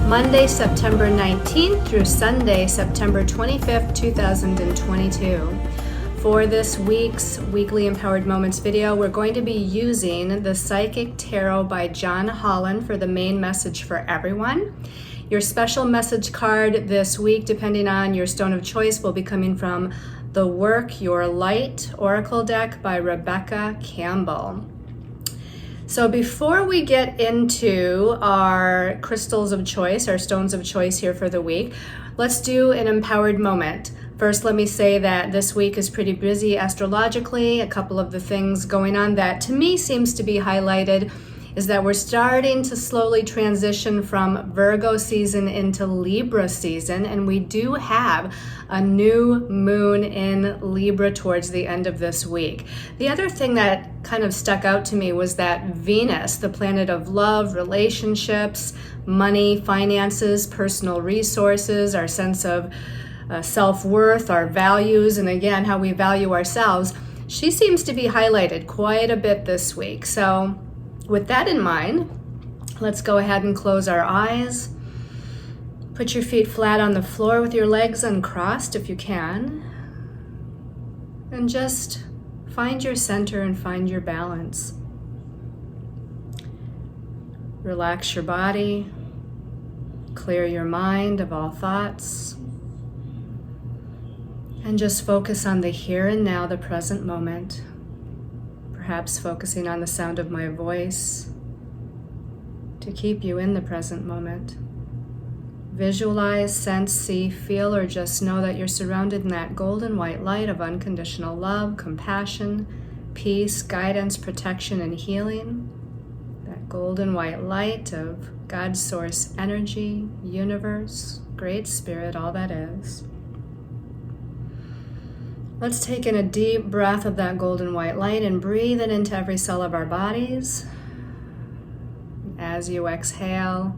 Monday, September 19th through Sunday, September 25th, 2022. For this week's Weekly Empowered Moments video, we're going to be using the Psychic Tarot by John Holland for the main message for everyone. Your special message card this week, depending on your stone of choice, will be coming from the Work Your Light Oracle deck by Rebecca Campbell. So before we get into our crystals of choice, our stones of choice here for the week, let's do an empowered moment. First, let me say that this week is pretty busy astrologically. A couple of the things going on that to me seems to be highlighted is that we're starting to slowly transition from Virgo season into Libra season, and we do have a new moon in Libra towards the end of this week. The other thing that kind of stuck out to me was that Venus, the planet of love, relationships, money, finances, personal resources, our sense of self-worth, our values, and again, how we value ourselves, she seems to be highlighted quite a bit this week. So with that in mind, let's go ahead and close our eyes. Put your feet flat on the floor with your legs uncrossed if you can. And just find your center and find your balance. Relax your body. Clear your mind of all thoughts. And just focus on the here and now, the present moment. Perhaps focusing on the sound of my voice to keep you in the present moment. Visualize, sense, see, feel, or just know that you're surrounded in that golden white light of unconditional love, compassion, peace, guidance, protection, and healing. That golden white light of God's source energy, universe, great spirit, all that is. Let's take in a deep breath of that golden white light and breathe it into every cell of our bodies. As you exhale,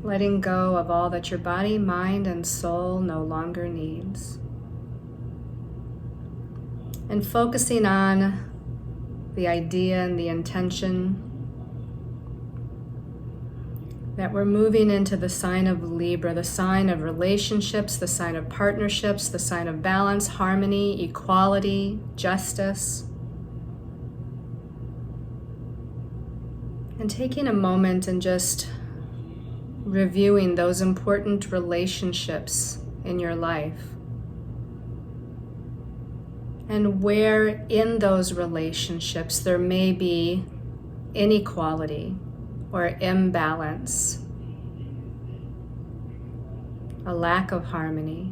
letting go of all that your body, mind, and soul no longer needs. And focusing on the idea and the intention that we're moving into the sign of Libra, the sign of relationships, the sign of partnerships, the sign of balance, harmony, equality, justice. And taking a moment and just reviewing those important relationships in your life. And where in those relationships there may be inequality or imbalance, a lack of harmony,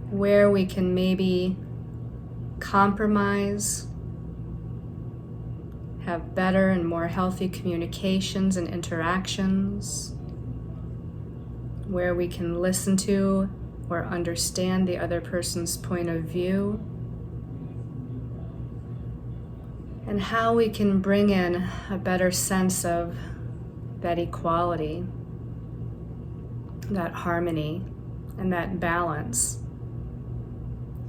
where we can maybe compromise, have better and more healthy communications and interactions, where we can listen to or understand the other person's point of view, and how we can bring in a better sense of that equality, that harmony, and that balance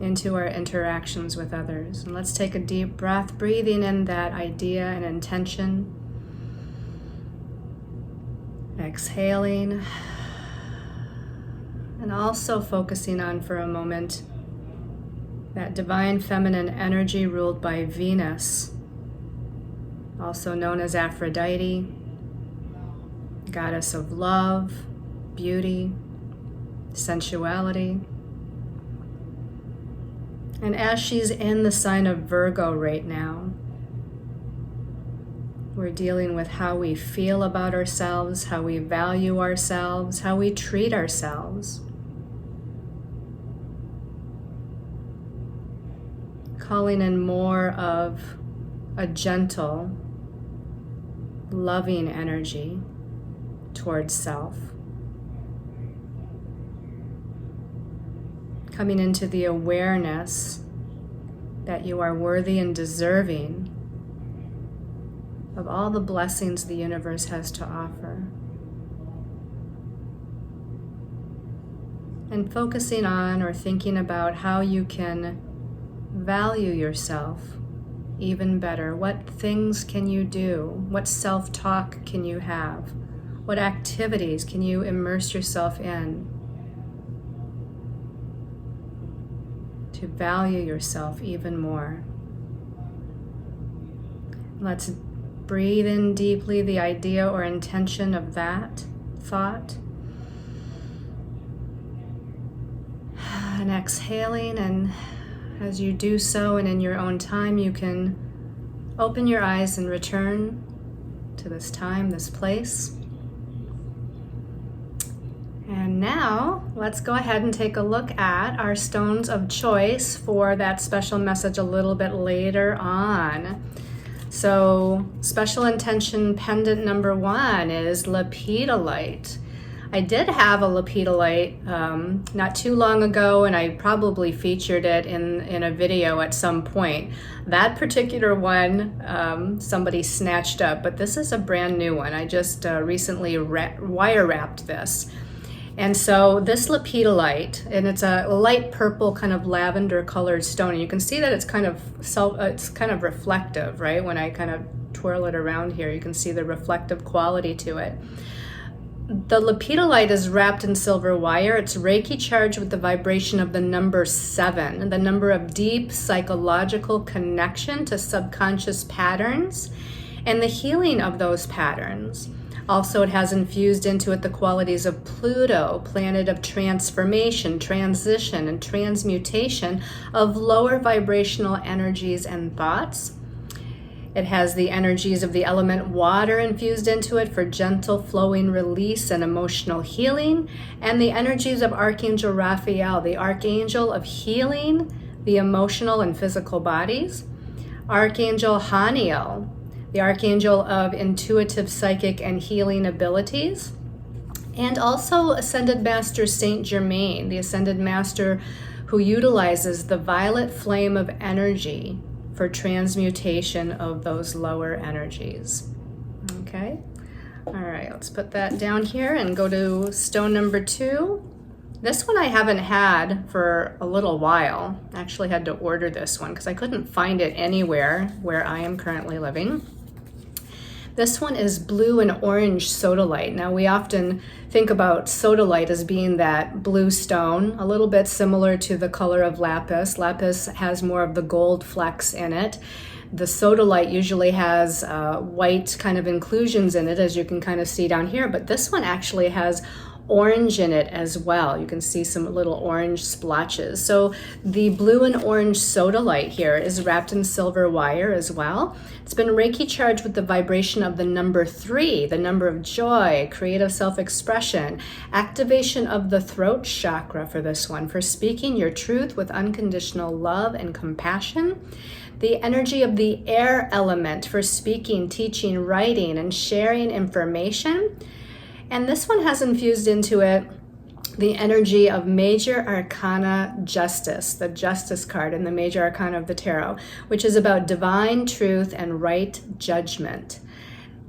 into our interactions with others. And let's take a deep breath, breathing in that idea and intention. Exhaling. And also focusing on for a moment that divine feminine energy ruled by Venus, also known as Aphrodite, goddess of love, beauty, sensuality. And as she's in the sign of Virgo right now, we're dealing with how we feel about ourselves, how we value ourselves, how we treat ourselves. Calling in more of a gentle, loving energy towards self. Coming into the awareness that you are worthy and deserving of all the blessings the universe has to offer. And focusing on or thinking about how you can value yourself even better. What things can you do? What self-talk can you have What activities can you immerse yourself in to value yourself even more? Let's breathe in deeply the idea or intention of that thought. And exhaling, and as you do so and in your own time, you can open your eyes and return to this time, this place. And now let's go ahead and take a look at our stones of choice for that special message a little bit later on. So special intention pendant number 1 is lepidolite. I did have a lepidolite not too long ago, and I probably featured it in a video at some point. That particular one somebody snatched up, but this is a brand new one. I just recently wire wrapped this. And so this lepidolite, and it's a light purple kind of lavender colored stone. And you can see that it's kind of reflective, right? When I kind of twirl it around here, you can see the reflective quality to it. The lepidolite is wrapped in silver wire. It's Reiki charged with the vibration of the number 7, the number of deep psychological connection to subconscious patterns and the healing of those patterns. Also, it has infused into it the qualities of Pluto, planet of transformation, transition, and transmutation of lower vibrational energies and thoughts. It has the energies of the element water infused into it for gentle flowing release and emotional healing, and the energies of Archangel Raphael, the archangel of healing the emotional and physical bodies. Archangel Haniel, the archangel of intuitive, psychic, and healing abilities. And also Ascended Master Saint Germain, the Ascended Master who utilizes the violet flame of energy for transmutation of those lower energies. Okay, all right, let's put that down here and go to stone number 2. This one I haven't had for a little while. I actually had to order this one because I couldn't find it anywhere where I am currently living. This one is blue and orange sodalite. Now, we often think about sodalite as being that blue stone, a little bit similar to the color of lapis. Lapis has more of the gold flecks in it. The sodalite usually has white kind of inclusions in it, as you can kind of see down here, but this one actually has orange in it as well. You can see some little orange splotches. So the blue and orange sodalite here is wrapped in silver wire as well. It's been Reiki charged with the vibration of the number 3, the number of joy, creative self-expression, activation of the throat chakra for this one, for speaking your truth with unconditional love and compassion. The energy of the air element for speaking, teaching, writing, and sharing information. And this one has infused into it the energy of Major Arcana Justice, the Justice card in the Major Arcana of the Tarot, which is about divine truth and right judgment.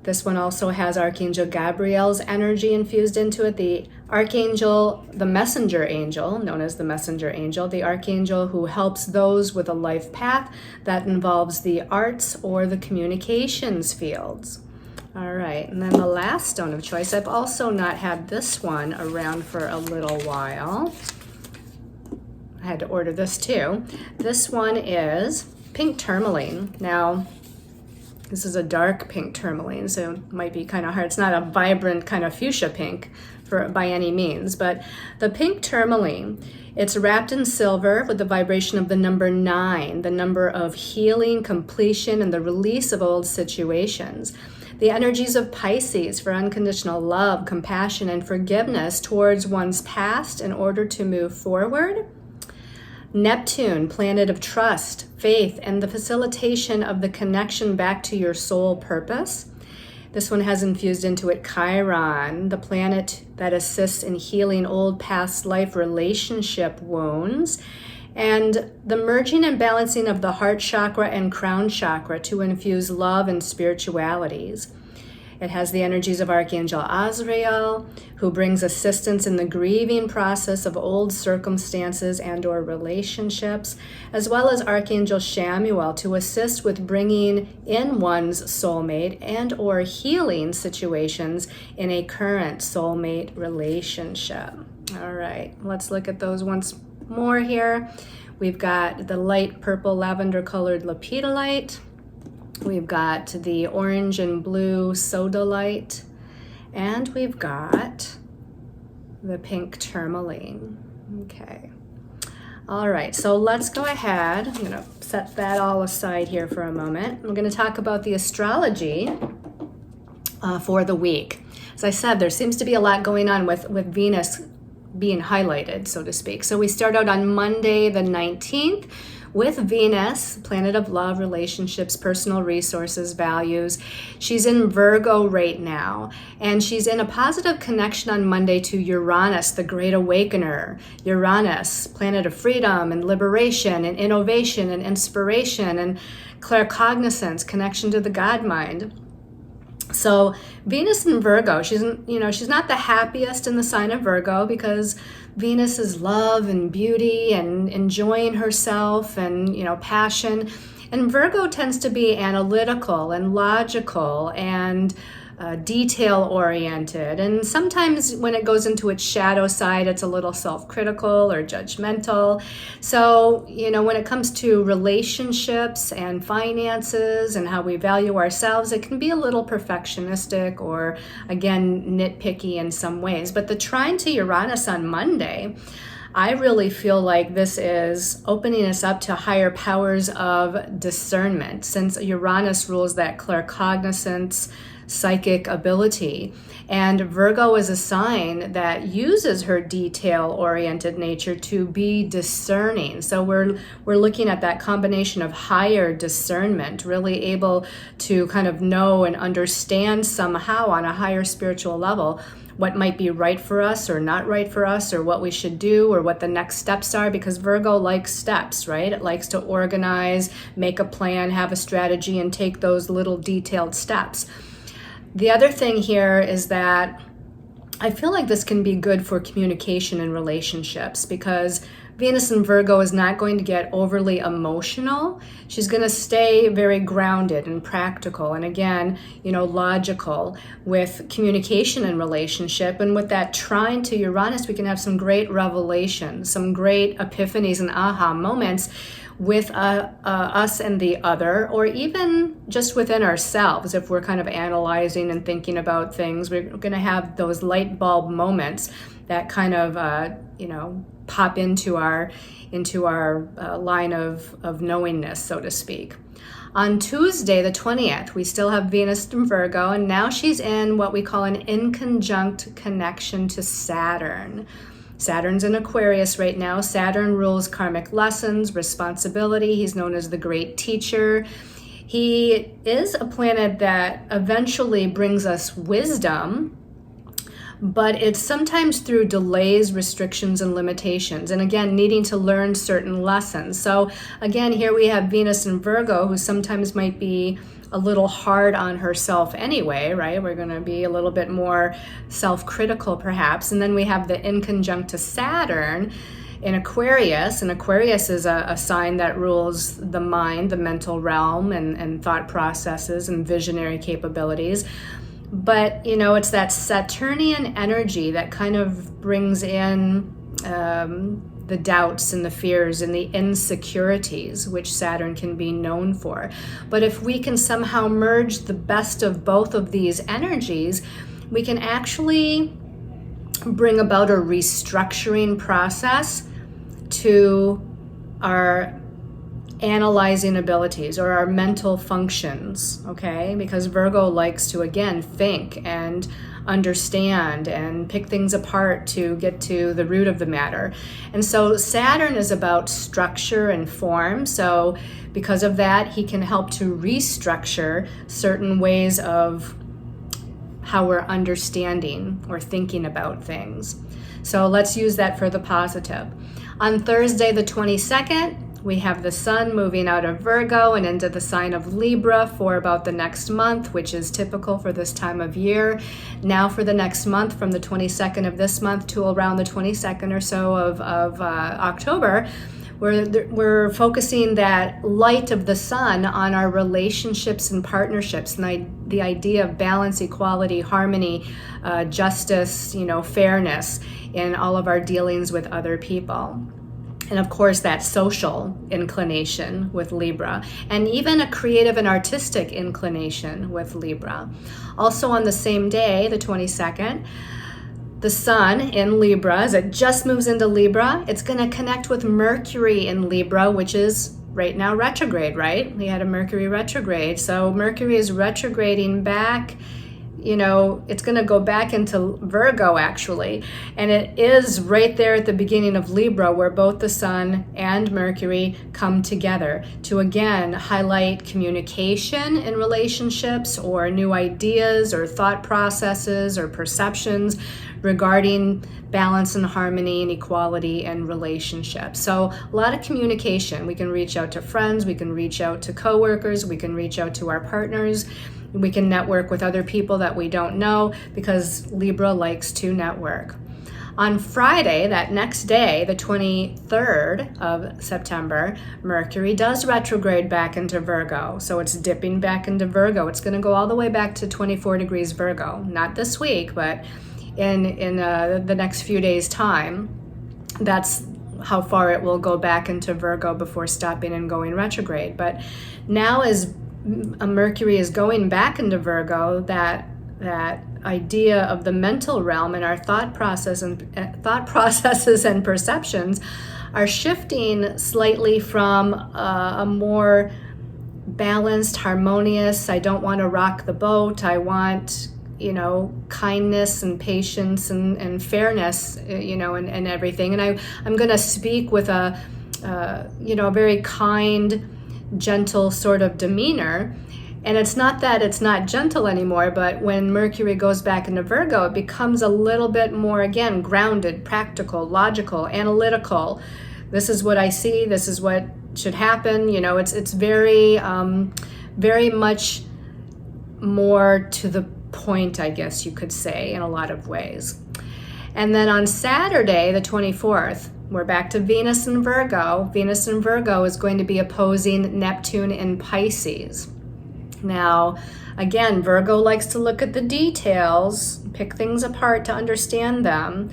This one also has Archangel Gabriel's energy infused into it, the Archangel, the Messenger Angel, known as the Messenger Angel, the Archangel who helps those with a life path that involves the arts or the communications fields. All right, and then the last stone of choice, I've also not had this one around for a little while. I had to order this too. This one is pink tourmaline. Now, this is a dark pink tourmaline, so it might be kind of hard. It's not a vibrant kind of fuchsia pink by any means, but the pink tourmaline, it's wrapped in silver with the vibration of the number 9, the number of healing, completion, and the release of old situations. The energies of Pisces for unconditional love, compassion, and forgiveness towards one's past in order to move forward. Neptune, planet of trust, faith, and the facilitation of the connection back to your soul purpose. This one has infused into it Chiron, the planet that assists in healing old past life relationship wounds. And the merging and balancing of the heart chakra and crown chakra to infuse love and spiritualities. It has the energies of Archangel Azrael, who brings assistance in the grieving process of old circumstances and or relationships, as well as Archangel Chamuel to assist with bringing in one's soulmate and or healing situations in a current soulmate relationship. All right, let's look at those once more here. We've got the light purple lavender colored lepidolite. We've got the orange and blue sodalite, and we've got the pink tourmaline. Okay. All right, so let's go ahead. I'm going to set that all aside here for a moment. I'm going to talk about the astrology for the week. As I said, there seems to be a lot going on with Venus being highlighted, so to speak. So we start out on Monday the 19th with Venus, planet of love, relationships, personal resources, values. She's in Virgo right now, and she's in a positive connection on Monday to Uranus, the great awakener. Uranus, planet of freedom and liberation and innovation and inspiration and claircognizance, connection to the God mind. So Venus in Virgo, she's not the happiest in the sign of Virgo because Venus is love and beauty and enjoying herself and, passion. And Virgo tends to be analytical and logical and detail-oriented. And sometimes when it goes into its shadow side, it's a little self-critical or judgmental. So, when it comes to relationships and finances and how we value ourselves, it can be a little perfectionistic or, again, nitpicky in some ways. But the trine to Uranus on Monday, I really feel like this is opening us up to higher powers of discernment, since Uranus rules that claircognizance, psychic ability. And Virgo is a sign that uses her detail-oriented nature to be discerning. So we're looking at that combination of higher discernment, really able to kind of know and understand somehow on a higher spiritual level what might be right for us or not right for us, or what we should do, or what the next steps are, because Virgo likes steps, right? It likes to organize, make a plan, have a strategy, and take those little detailed steps. The other thing here is that I feel like this can be good for communication and relationships, because Venus in Virgo is not going to get overly emotional. She's going to stay very grounded and practical and, again, logical with communication and relationship. And with that trine to Uranus, we can have some great revelations, some great epiphanies and aha moments with us and the other, or even just within ourselves. If we're kind of analyzing and thinking about things, we're going to have those light bulb moments that kind of, pop into our line of knowingness, so to speak. On Tuesday, the 20th, we still have Venus in Virgo, and now she's in what we call an inconjunct connection to Saturn. Saturn's in Aquarius right now. Saturn rules karmic lessons, responsibility. He's known as the great teacher. He is a planet that eventually brings us wisdom, but it's sometimes through delays, restrictions, and limitations. And again, needing to learn certain lessons. So again, here we have Venus in Virgo, who sometimes might be a little hard on herself anyway, right? We're going to be a little bit more self-critical perhaps. And then we have the inconjunct to Saturn in Aquarius. And Aquarius is a sign that rules the mind, the mental realm, and thought processes and visionary capabilities. But, it's that Saturnian energy that kind of brings in the doubts and the fears and the insecurities, which Saturn can be known for. But if we can somehow merge the best of both of these energies, we can actually bring about a restructuring process to our analyzing abilities or our mental functions, okay? Because Virgo likes to, again, think and understand and pick things apart to get to the root of the matter. And so Saturn is about structure and form. So because of that, he can help to restructure certain ways of how we're understanding or thinking about things. So let's use that for the positive. On Thursday, the 22nd, We have the sun moving out of Virgo and into the sign of Libra for about the next month, which is typical for this time of year. Now for the next month, from the 22nd of this month to around the 22nd or so of October, we're focusing that light of the sun on our relationships and partnerships, and the idea of balance, equality, harmony, justice, fairness in all of our dealings with other people. And of course, that social inclination with Libra, and even a creative and artistic inclination with Libra. Also on the same day, the 22nd, the sun in Libra, as it just moves into Libra, it's going to connect with Mercury in Libra, which is right now retrograde, right? We had a Mercury retrograde. So Mercury is retrograding back. It's going to go back into Virgo, actually. And it is right there at the beginning of Libra, where both the sun and Mercury come together to, again, highlight communication in relationships, or new ideas or thought processes or perceptions regarding balance and harmony and equality and relationships. So a lot of communication. We can reach out to friends, we can reach out to coworkers, we can reach out to our partners. We can network with other people that we don't know, because Libra likes to network. On Friday, that next day, the 23rd of September, Mercury does retrograde back into Virgo. So it's dipping back into Virgo. It's going to go all the way back to 24 degrees Virgo. Not this week, but in the next few days' time. That's how far it will go back into Virgo before stopping and going retrograde. But now, as Mercury is going back into Virgo, that idea of the mental realm and our thought processes and perceptions are shifting slightly from a more balanced, harmonious, I don't want to rock the boat, I want kindness and patience and fairness, and everything. And I'm going to speak with a very kind, gentle sort of demeanor. And it's not that it's not gentle anymore, but when Mercury goes back into Virgo, it becomes a little bit more, again, grounded, practical, logical, analytical. This is what I see. This is what should happen. It's very, very much more to the point, I guess you could say, in a lot of ways. And then on Saturday, the 24th, we're back to Venus in Virgo. Venus in Virgo is going to be opposing Neptune in Pisces. Now, again, Virgo likes to look at the details, pick things apart to understand them.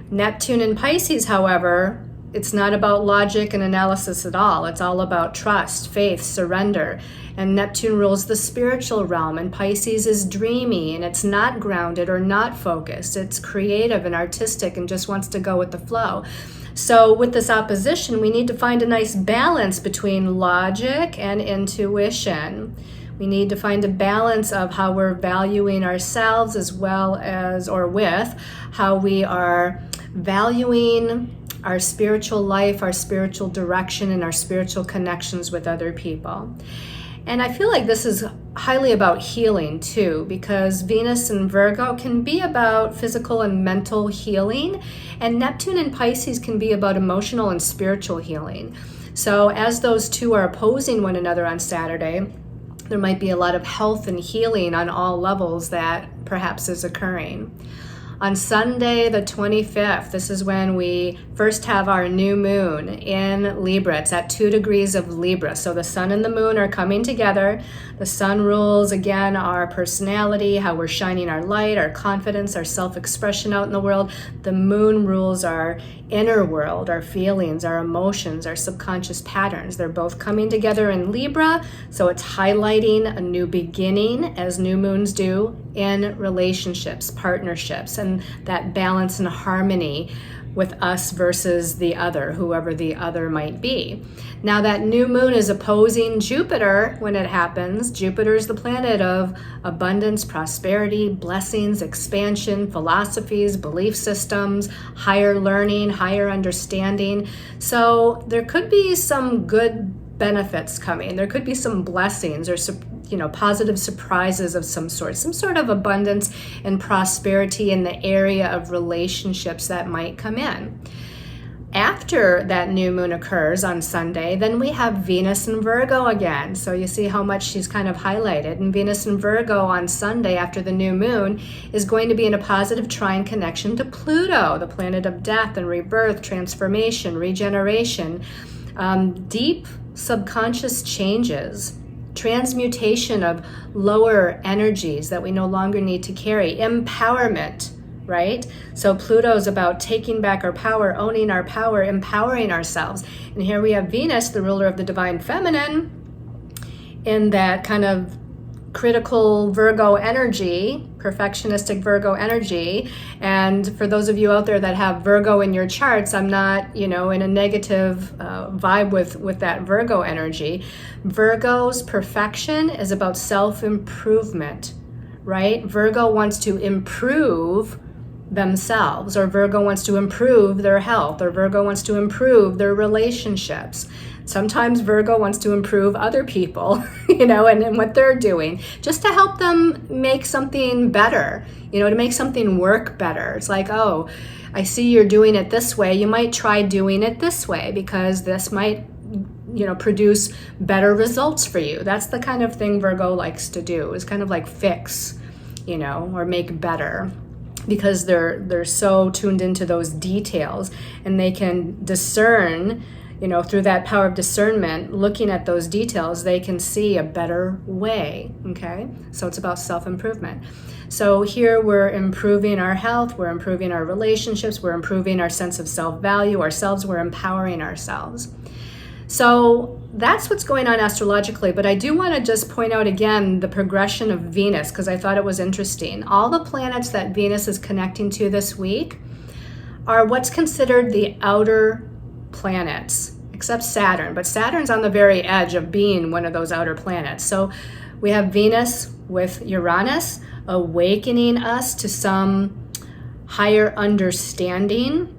Neptune in Pisces, however, it's not about logic and analysis at all. It's all about trust, faith, surrender. And Neptune rules the spiritual realm, and Pisces is dreamy, and it's not grounded or not focused. It's creative and artistic and just wants to go with the flow. So with this opposition, we need to find a nice balance between logic and intuition. We need to find a balance of how we're valuing ourselves, as well as, or with, how we are valuing our spiritual life, our spiritual direction, and our spiritual connections with other people. And I feel like this is highly about healing too, because Venus in Virgo can be about physical and mental healing, and Neptune in Pisces can be about emotional and spiritual healing. So as those two are opposing one another on Saturday, there might be a lot of health and healing on all levels that perhaps is occurring. On Sunday, the 25th, this is when we first have our new moon in Libra. It's at 2 degrees of Libra. So the sun and the moon are coming together. The sun rules, again, our personality, how we're shining our light, our confidence, our self-expression out in the world. The moon rules our inner world, our feelings, our emotions, our subconscious patterns. They're both coming together in Libra. So it's highlighting a new beginning, as new moons do, in relationships, partnerships, and that balance and harmony with us versus the other, whoever the other might be. Now that new moon is opposing Jupiter when it happens. Jupiter is the planet of abundance, prosperity, blessings, expansion, philosophies, belief systems, higher learning, higher understanding. So there could be some good benefits coming. There could be some blessings or positive surprises of some sort of abundance and prosperity in the area of relationships that might come in. after that new moon occurs on Sunday, then we have Venus in Virgo again. So you see how much she's kind of highlighted. And Venus in Virgo on Sunday after the new moon is going to be in a positive trine connection to Pluto, the planet of death and rebirth, transformation, regeneration, deep subconscious changes, transmutation of lower energies that we no longer need to carry, empowerment, right? So Pluto's about taking back our power, owning our power, empowering ourselves. And here we have Venus, the ruler of the divine feminine, in that kind of critical Virgo energy, perfectionistic Virgo energy. And for those of you out there that have Virgo in your charts, I'm not, in a negative vibe with that Virgo energy. Virgo's perfection is about self-improvement, right? Virgo wants to improve themselves, or Virgo wants to improve their health, or Virgo wants to improve their relationships. Sometimes Virgo wants to improve other people, and what they're doing, just to help them make something better, to make something work better. It's like, oh, I see you're doing it this way. You might try doing it this way because this might, produce better results for you. That's the kind of thing Virgo likes to do, is kind of like fix, or make better, because they're so tuned into those details, and they can discern, through that power of discernment, looking at those details, they can see a better way, okay? So it's about self-improvement. So here we're improving our health, we're improving our relationships, we're improving our sense of self-value, ourselves, we're empowering ourselves. So that's what's going on astrologically, but I do want to just point out again the progression of Venus, because I thought it was interesting. All the planets that Venus is connecting to this week are what's considered the outer planets, except Saturn, but Saturn's on the very edge of being one of those outer planets. So we have Venus with Uranus awakening us to some higher understanding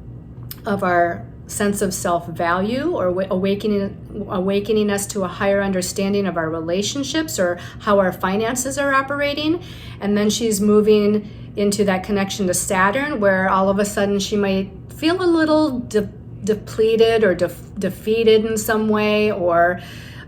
of our sense of self-value, or awakening us to a higher understanding of our relationships or how our finances are operating. And then she's moving into that connection to Saturn, where all of a sudden she might feel a little depleted or defeated in some way, or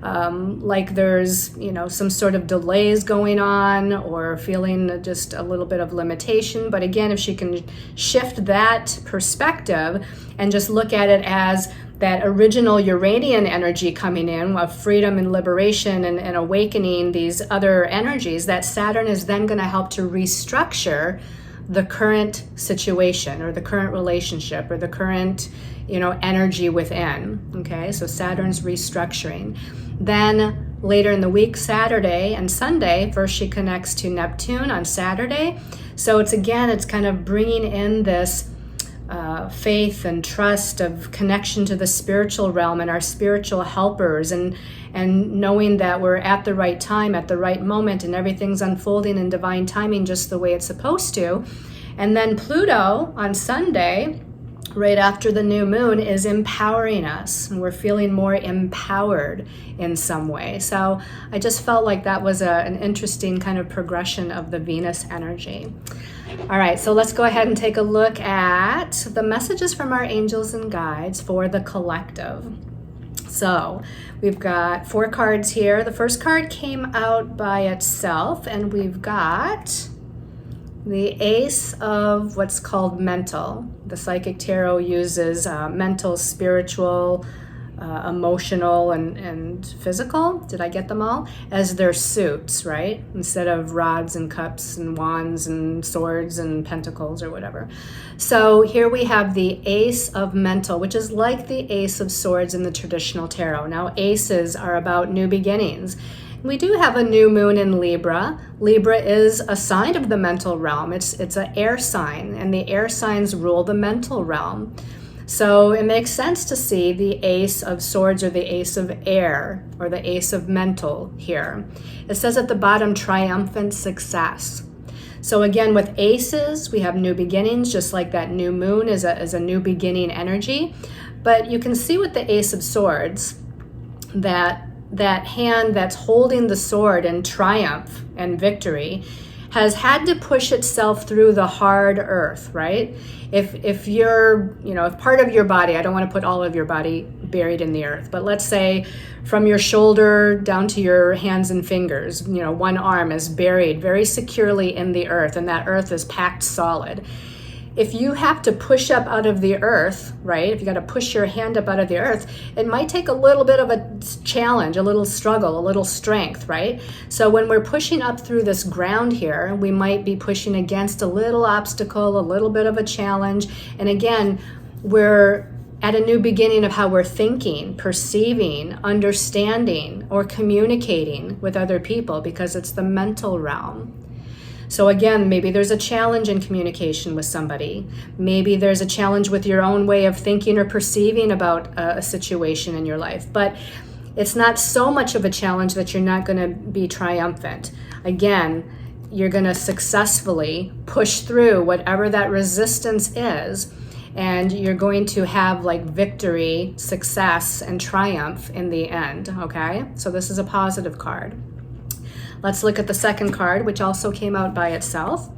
like there's some sort of delays going on, or feeling just a little bit of limitation. But again, if she can shift that perspective and just look at it as that original Uranian energy coming in of freedom and liberation and awakening these other energies, that Saturn is then going to help to restructure the current situation or the current relationship or the current energy within. Okay, so Saturn's restructuring. Then later in the week, Saturday and Sunday, first she connects to Neptune on Saturday. So it's kind of bringing in this faith and trust of connection to the spiritual realm and our spiritual helpers, and knowing that we're at the right time, at the right moment, and everything's unfolding in divine timing just the way it's supposed to. And then Pluto on Sunday, right after the new moon, is empowering us, and we're feeling more empowered in some way. So I just felt like that was an interesting kind of progression of the Venus energy. All right, so let's go ahead and take a look at the messages from our angels and guides for the collective. So we've got 4 cards here. The first card came out by itself, and we've got the Ace of what's called mental. The Psychic Tarot uses mental, spiritual, emotional, and physical. Did I get them all? As their suits, right? Instead of rods and cups and wands and swords and pentacles or whatever. So here we have the Ace of mental, which is like the Ace of swords in the traditional tarot. Now, aces are about new beginnings. We do have a new moon in Libra. Libra is a sign of the mental realm. It's an air sign, and the air signs rule the mental realm. So it makes sense to see the Ace of Swords or the Ace of Air or the Ace of Mental here. It says at the bottom, triumphant success. So again, with aces, we have new beginnings, just like that new moon is a new beginning energy. But you can see with the Ace of Swords that hand that's holding the sword in triumph and victory has had to push itself through the hard earth, right? If you're, if part of your body, I don't want to put all of your body buried in the earth, but let's say from your shoulder down to your hands and fingers, one arm is buried very securely in the earth, and that earth is packed solid. If you have to push up out of the earth, right? If you got to push your hand up out of the earth, it might take a little bit of a challenge, a little struggle, a little strength, right? So when we're pushing up through this ground here, we might be pushing against a little obstacle, a little bit of a challenge. And again, we're at a new beginning of how we're thinking, perceiving, understanding, or communicating with other people, because it's the mental realm. So again, maybe there's a challenge in communication with somebody. Maybe there's a challenge with your own way of thinking or perceiving about a situation in your life. But it's not so much of a challenge that you're not going to be triumphant. Again, you're going to successfully push through whatever that resistance is, and you're going to have like victory, success, and triumph in the end, okay? So this is a positive card. Let's look at the second card, which also came out by itself.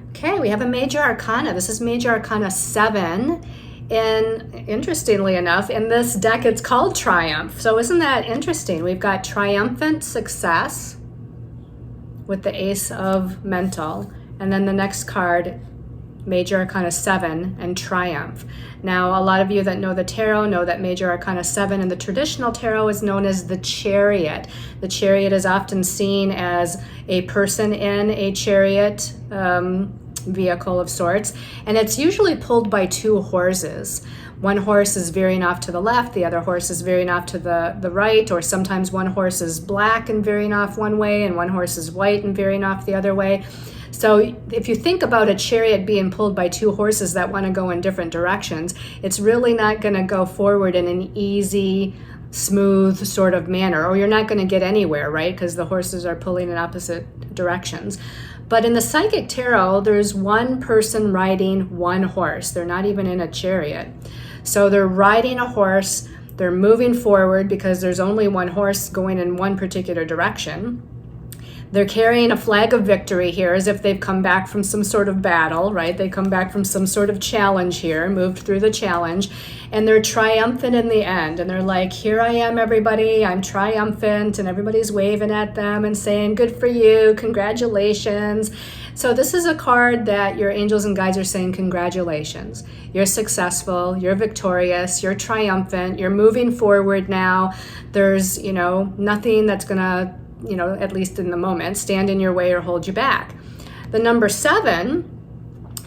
Okay, we have a Major Arcana. This is Major Arcana 7. And interestingly enough, in this deck, it's called Triumph. So isn't that interesting? We've got triumphant success with the Ace of Mental. And then the next card, Major Arcana 7 and Triumph. Now, a lot of you that know the tarot know that Major Arcana 7 in the traditional tarot is known as the Chariot. The Chariot is often seen as a person in a chariot vehicle of sorts, and it's usually pulled by two horses. One horse is veering off to the left, the other horse is veering off to the right, or sometimes one horse is black and veering off one way, and one horse is white and veering off the other way. So if you think about a chariot being pulled by two horses that want to go in different directions, it's really not going to go forward in an easy, smooth sort of manner, or you're not going to get anywhere, right? Because the horses are pulling in opposite directions. But in the psychic tarot, there's one person riding one horse. They're not even in a chariot. So they're riding a horse, they're moving forward because there's only one horse going in one particular direction. They're carrying a flag of victory here as if they've come back from some sort of battle, right? They come back from some sort of challenge here, moved through the challenge, and they're triumphant in the end. And they're like, here I am, everybody, I'm triumphant, and everybody's waving at them and saying, good for you, congratulations. So this is a card that your angels and guides are saying, congratulations. You're successful, you're victorious, you're triumphant, you're moving forward now. There's, nothing that's gonna, at least in the moment, stand in your way or hold you back. The number 7,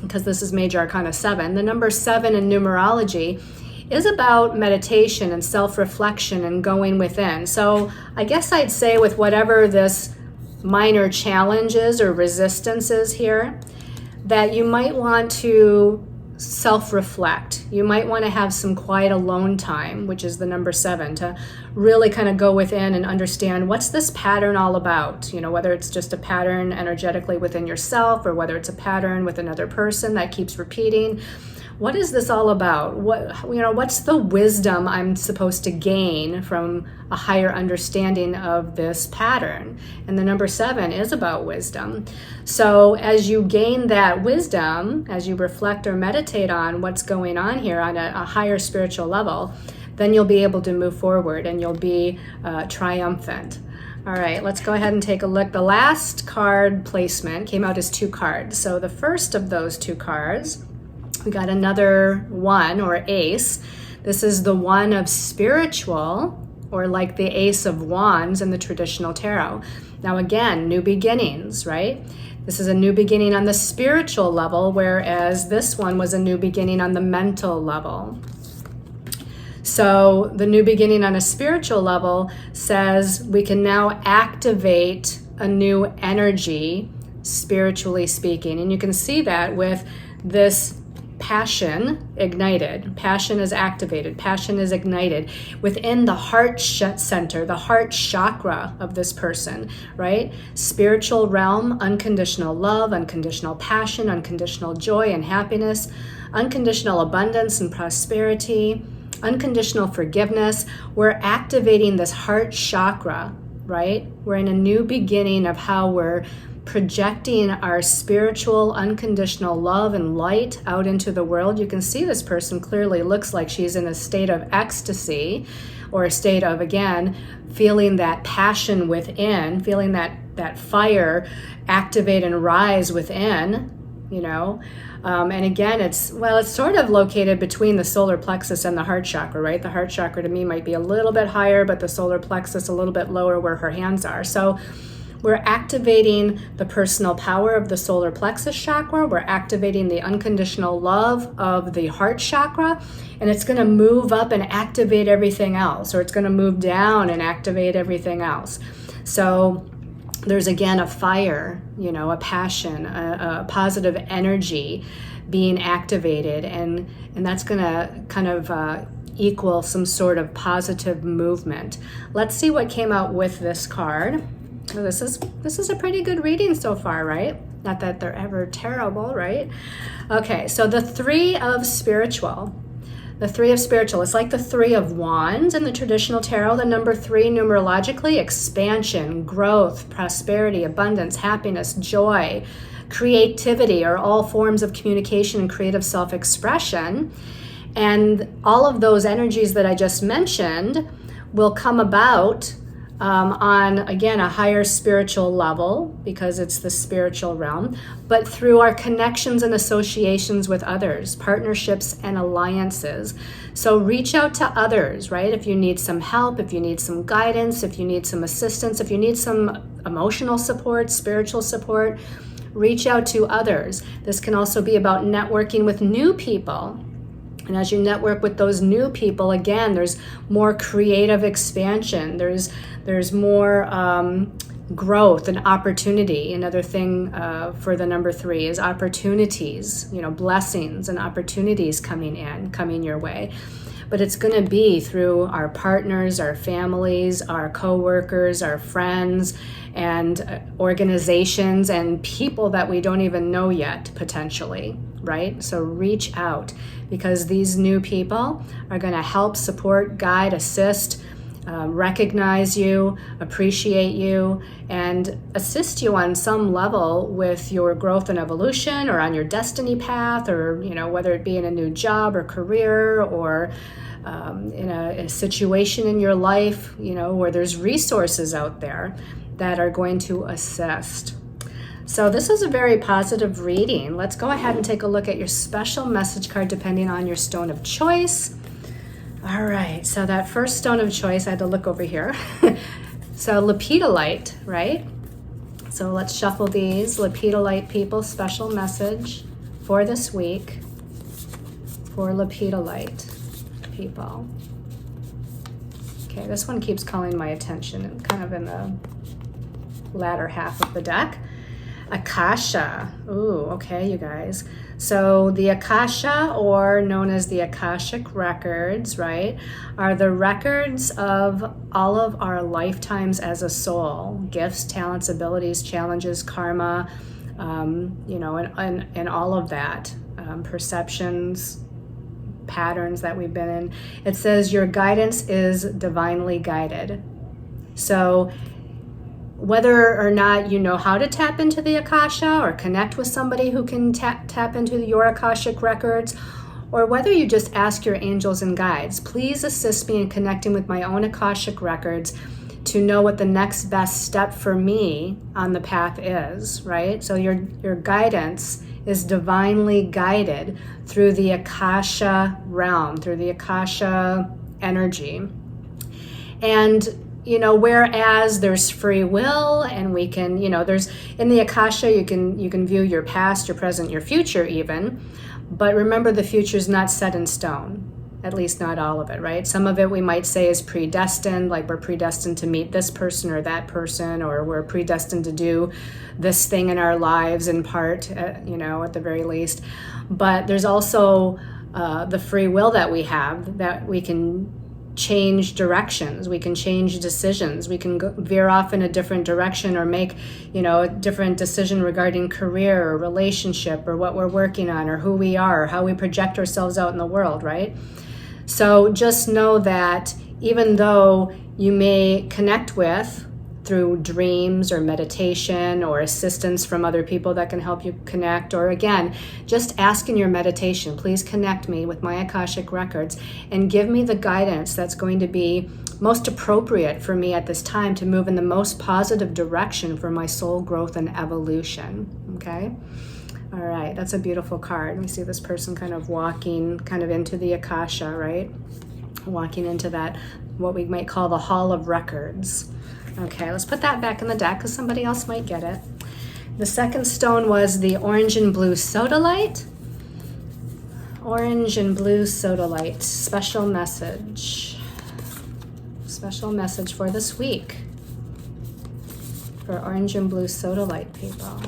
because this is Major Arcana 7, the number 7 in numerology is about meditation and self-reflection and going within. So I guess I'd say with whatever this minor challenge is or resistance is here, that you might want to self-reflect. You might want to have some quiet alone time, which is the number 7, to really kind of go within and understand what's this pattern all about, whether it's just a pattern energetically within yourself or whether it's a pattern with another person that keeps repeating. What is this all about? What's the wisdom I'm supposed to gain from a higher understanding of this pattern? And the number 7 is about wisdom. So as you gain that wisdom, as you reflect or meditate on what's going on here on a higher spiritual level, then you'll be able to move forward and you'll be triumphant. All right, let's go ahead and take a look. The last card placement came out as 2 cards. So the first of those 2 cards, we got another 1 or ace. This is the 1 of spiritual, or like the Ace of Wands in the traditional tarot. Now again, new beginnings, right? This is a new beginning on the spiritual level, whereas this one was a new beginning on the mental level. So the new beginning on a spiritual level says we can now activate a new energy, spiritually speaking. And you can see that with this passion ignited. Passion is activated. Passion is ignited within the heart center, the heart chakra of this person, right? Spiritual realm, unconditional love, unconditional passion, unconditional joy and happiness, unconditional abundance and prosperity, unconditional forgiveness. We're activating this heart chakra, right? We're in a new beginning of how we're projecting our spiritual unconditional love and light out into the world. You can see this person clearly looks like she's in a state of ecstasy, or a state of, again, feeling that passion within, feeling that fire activate and rise within, you know. And again, it's sort of located between the solar plexus and the heart chakra, right? The heart chakra to me might be a little bit higher, but the solar plexus a little bit lower where her hands are. So we're activating the personal power of the solar plexus chakra. We're activating the unconditional love of the heart chakra, and it's going to move up and activate everything else, or it's going to move down and activate everything else. So there's, again, a fire, you know, a passion, a positive energy being activated, and that's going to kind of equal some sort of positive movement. Let's see what came out with this card. This is a pretty good reading so far, right? Not that they're ever terrible, right? Okay, so the Three of Spiritual. The Three of Spiritual, it's like the Three of Wands in the traditional tarot. The number 3 numerologically, expansion, growth, prosperity, abundance, happiness, joy, creativity, are all forms of communication and creative self-expression. And all of those energies that I just mentioned will come about on, again, a higher spiritual level, because it's the spiritual realm, but through our connections and associations with others, partnerships and alliances. So reach out to others, right? If you need some help, if you need some guidance, if you need some assistance, if you need some emotional support, spiritual support, reach out to others. This can also be about networking with new people. And as you network with those new people, again, there's more creative expansion. There's more growth and opportunity. Another thing for the number 3 is opportunities, you know, blessings and opportunities coming your way. But it's going to be through our partners, our families, our co-workers, our friends, and organizations and people that we don't even know yet, potentially, right? So reach out, because these new people are going to help, support, guide, assist, recognize you, appreciate you, and assist you on some level with your growth and evolution, or on your destiny path, or, you know, whether it be in a new job or career, or in a situation in your life, you know, where there's resources out there that are going to assist. So this is a very positive reading. Let's go ahead and take a look at your special message card depending on your stone of choice. All right, so that first stone of choice, I had to look over here. So lepidolite, right? So let's shuffle these. Lepidolite people, special message for this week for lepidolite people. Okay, this one keeps calling my attention, and kind of in the latter half of the deck. Akasha. Ooh, okay, you guys. So the Akasha, or known as the Akashic records, right, are the records of all of our lifetimes as a soul, gifts, talents, abilities, challenges, karma, you know, and all of that, perceptions, patterns that we've been in. It says your guidance is divinely guided. So whether or not you know how to tap into the Akasha, or connect with somebody who can tap into your Akashic records, or whether you just ask your angels and guides, please assist me in connecting with my own Akashic records to know what the next best step for me on the path is, right? So your guidance is divinely guided through the Akasha realm, through the Akasha energy. And you know, whereas there's free will, and we can, you know, there's in the Akasha, you can view your past, your present, your future even, but remember, the future is not set in stone, at least not all of it, right? Some of it we might say is predestined, like we're predestined to meet this person or that person, or we're predestined to do this thing in our lives in part, you know, at the very least. But there's also the free will that we have, that we can change directions, we can change decisions, we can veer off in a different direction, or make, you know, a different decision regarding career or relationship, or what we're working on, or who we are, or how we project ourselves out in the world, right? So just know that even though you may connect with through dreams or meditation or assistance from other people that can help you connect, or again, just ask in your meditation, please connect me with my Akashic records and give me the guidance that's going to be most appropriate for me at this time to move in the most positive direction for my soul growth and evolution. Okay? All right, that's a beautiful card. We see this person kind of walking kind of into the Akasha, right? Walking into that, what we might call the Hall of Records. Okay, let's put that back in the deck because somebody else might get it. The second stone was the orange and blue sodalite. Orange and blue sodalite. Special message. Special message for this week. For orange and blue sodalite people.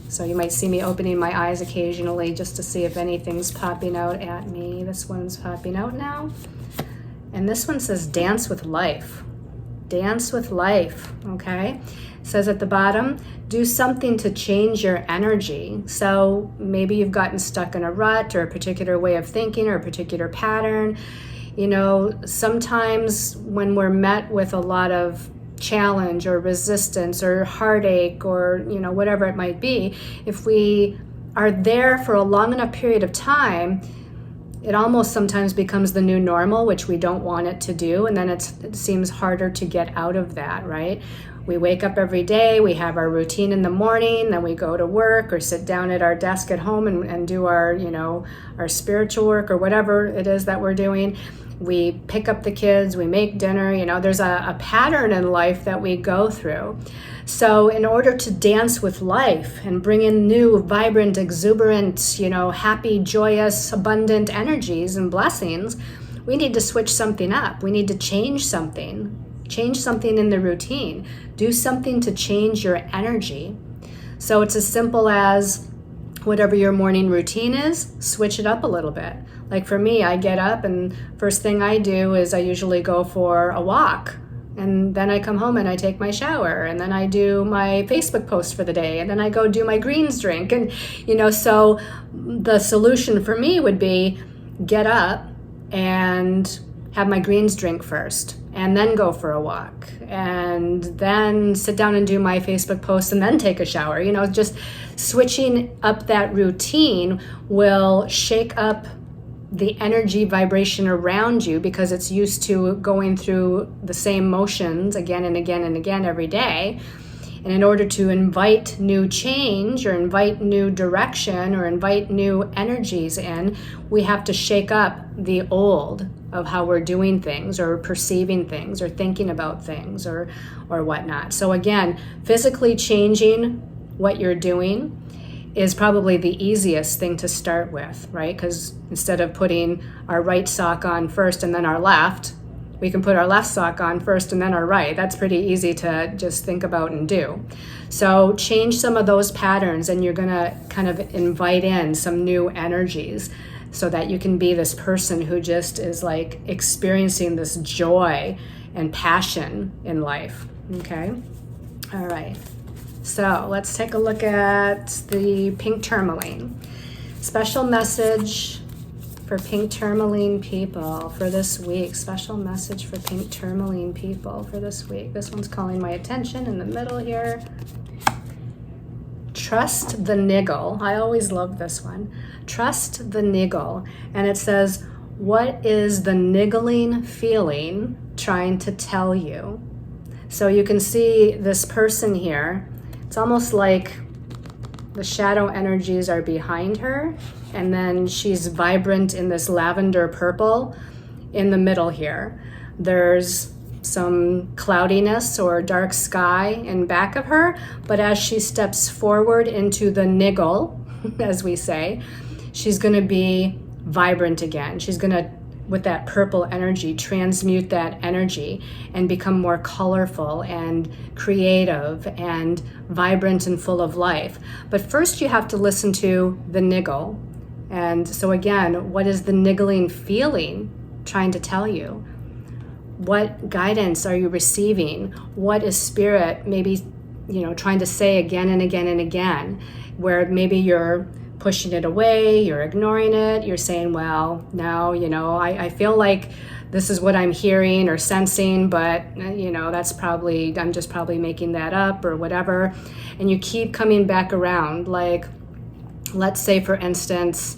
So you might see me opening my eyes occasionally just to see if anything's popping out at me. This one's popping out now. And this one says dance with life. Dance with life, okay? It says at the bottom, do something to change your energy. So maybe you've gotten stuck in a rut or a particular way of thinking or a particular pattern. You know, sometimes when we're met with a lot of challenge or resistance or heartache or, you know, whatever it might be, if we are there for a long enough period of time, it almost sometimes becomes the new normal, which we don't want it to do. And then it seems harder to get out of that, right? We wake up every day, we have our routine in the morning, then we go to work or sit down at our desk at home and do our, you know, our spiritual work or whatever it is that we're doing. We pick up the kids, we make dinner, you know, there's a pattern in life that we go through. So in order to dance with life and bring in new, vibrant, exuberant, you know, happy, joyous, abundant energies and blessings, we need to switch something up. We need to change something in the routine. Do something to change your energy. So it's as simple as whatever your morning routine is, switch it up a little bit. Like for me, I get up and first thing I do is I usually go for a walk. And then I come home and I take my shower, and then I do my Facebook post for the day, and then I go do my greens drink. And, you know, so the solution for me would be get up and have my greens drink first, and then go for a walk, and then sit down and do my Facebook post, and then take a shower. You know, just switching up that routine will shake up the energy vibration around you because it's used to going through the same motions again and again and again every day. And in order to invite new change or invite new direction or invite new energies in, we have to shake up the old of how we're doing things or perceiving things or thinking about things or whatnot. So again, physically changing what you're doing is probably the easiest thing to start with, right? Because instead of putting our right sock on first and then our left, we can put our left sock on first and then our right. That's pretty easy to just think about and do. So change some of those patterns, and you're gonna kind of invite in some new energies so that you can be this person who just is like experiencing this joy and passion in life, okay? All right. So let's take a look at the pink tourmaline. Special message for pink tourmaline people for this week. Special message for pink tourmaline people for this week. This one's calling my attention in the middle here. Trust the niggle. I always love this one. Trust the niggle. And it says, what is the niggling feeling trying to tell you? So you can see this person here. It's almost like the shadow energies are behind her, and then she's vibrant in this lavender purple in the middle here. There's some cloudiness or dark sky in back of her, but as she steps forward into the niggle, as we say, she's going to be vibrant again. She's going to, with that purple energy, transmute that energy and become more colorful and creative and vibrant and full of life. But first you have to listen to the niggle. And so again, what is the niggling feeling trying to tell you? What guidance are you receiving? What is spirit maybe, you know, trying to say again and again and again, where maybe you're pushing it away, you're ignoring it, you're saying, well, no, I feel like this is what I'm hearing or sensing, but I'm just probably making that up or whatever. And you keep coming back around. Like, let's say for instance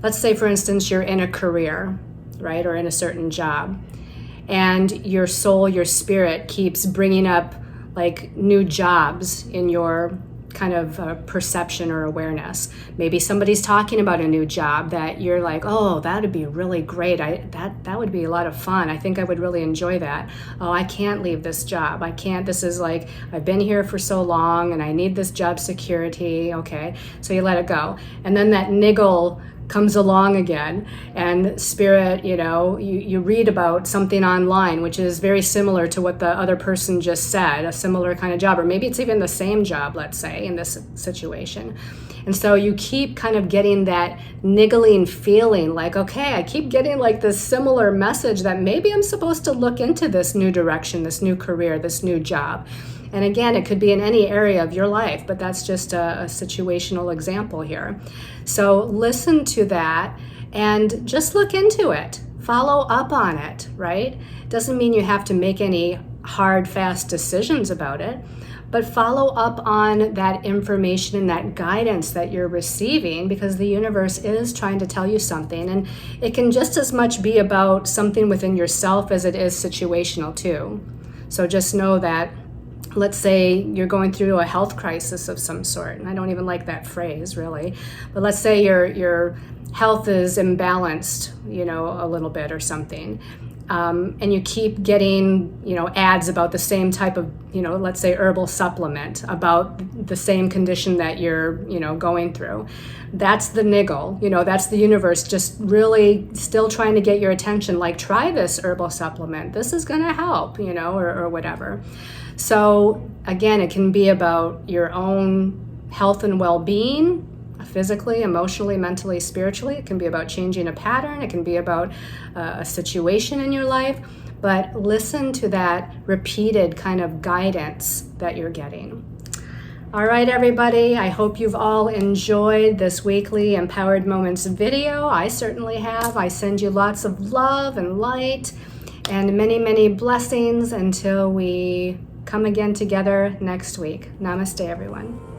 you're in a career, right? Or in a certain job, and your soul, your spirit keeps bringing up like new jobs in your kind of perception or awareness. Maybe somebody's talking about a new job that you're like, oh, that would be really great. That would be a lot of fun. I think I would really enjoy that. Oh, I can't leave this job. I can't. This is like, I've been here for so long and I need this job security. Okay, so you let it go. And then that niggle comes along again, and spirit, you read about something online which is very similar to what the other person just said, a similar kind of job, or maybe it's even the same job, let's say, in this situation. And so you keep kind of getting that niggling feeling like, okay, I keep getting like this similar message that maybe I'm supposed to look into this new direction, this new career, this new job. And again, it could be in any area of your life, but that's just a situational example here. So listen to that and just look into it. Follow up on it, right? Doesn't mean you have to make any hard, fast decisions about it, but follow up on that information and that guidance that you're receiving, because the universe is trying to tell you something. And it can just as much be about something within yourself as it is situational too. So just know that, let's say you're going through a health crisis of some sort, and I don't even like that phrase really, but let's say your health is imbalanced, a little bit or something, and you keep getting, ads about the same type of, let's say herbal supplement about the same condition that you're, going through. That's the niggle, that's the universe just really still trying to get your attention, like, try this herbal supplement. This is going to help, or whatever. So again, it can be about your own health and well-being, physically, emotionally, mentally, spiritually. It can be about changing a pattern. It can be about a situation in your life. But listen to that repeated kind of guidance that you're getting. All right, everybody, I hope you've all enjoyed this weekly Empowered Moments video. I certainly have. I send you lots of love and light and many, many blessings until we come again together next week. Namaste, everyone.